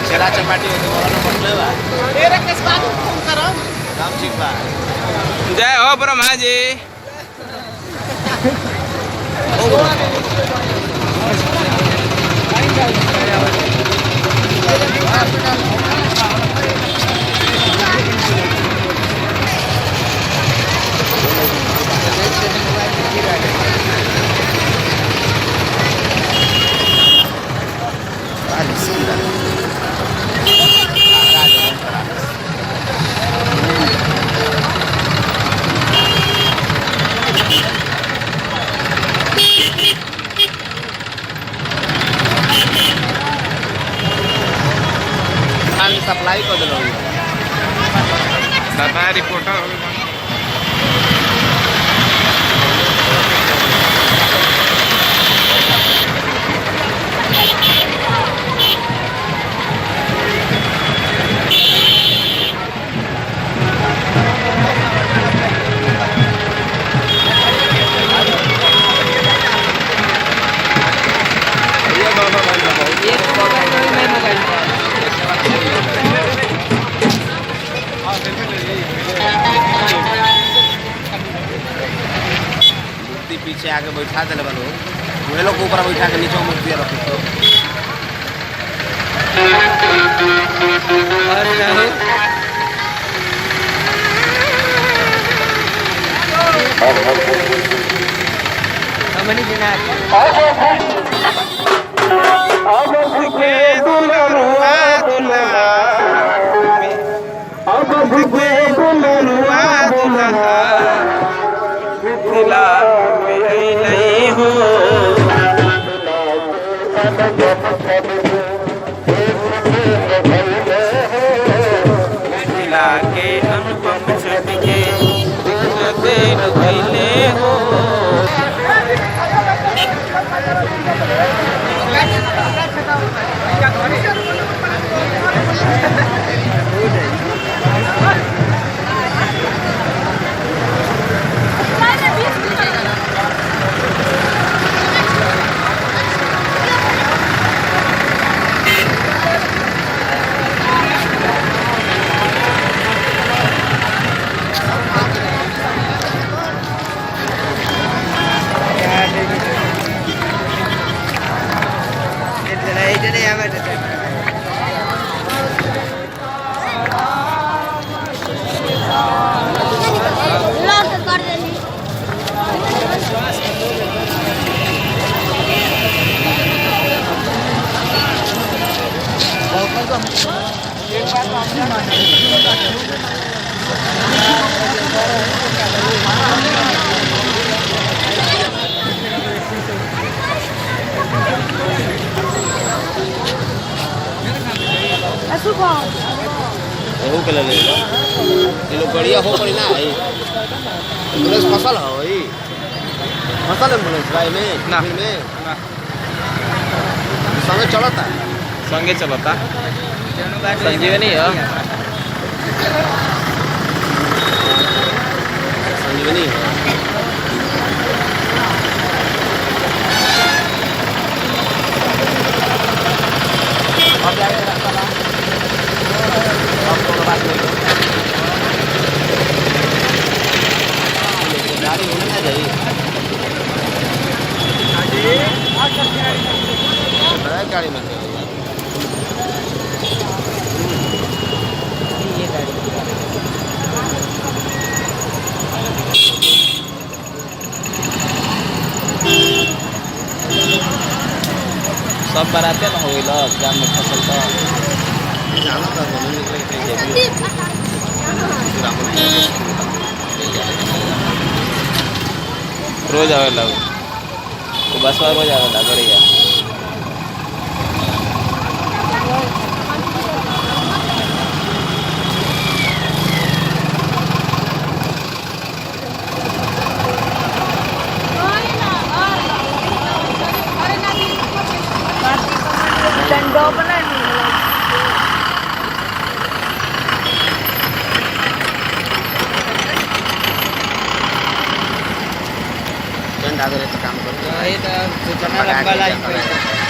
Será chapati itu orang berlewa. Direct ke sepatu sekarang. Ramcik pak. Jai ho Brahma ji. Supply कर दो दादा reporter पीछे आके बैठा दे लोग वे लोग ऊपर बैठा के नीचे मूर्ति रखो के अनुपम छवि के हो एहू के ले ले लो ये लोग बढ़िया हो पड़ी ना भाई एम्बुलेंस फसल हो भाई फसल एम्बुलेंस भाई में ना में संगे चलता संजीवनी है संजीवनी गाड़ी होने ना जाइए गाड़ी में सब बराते ना हो जाम में फसल तो जाना था रोज आवेला तो बस रोज आवेला बढ़िया काम करते हैं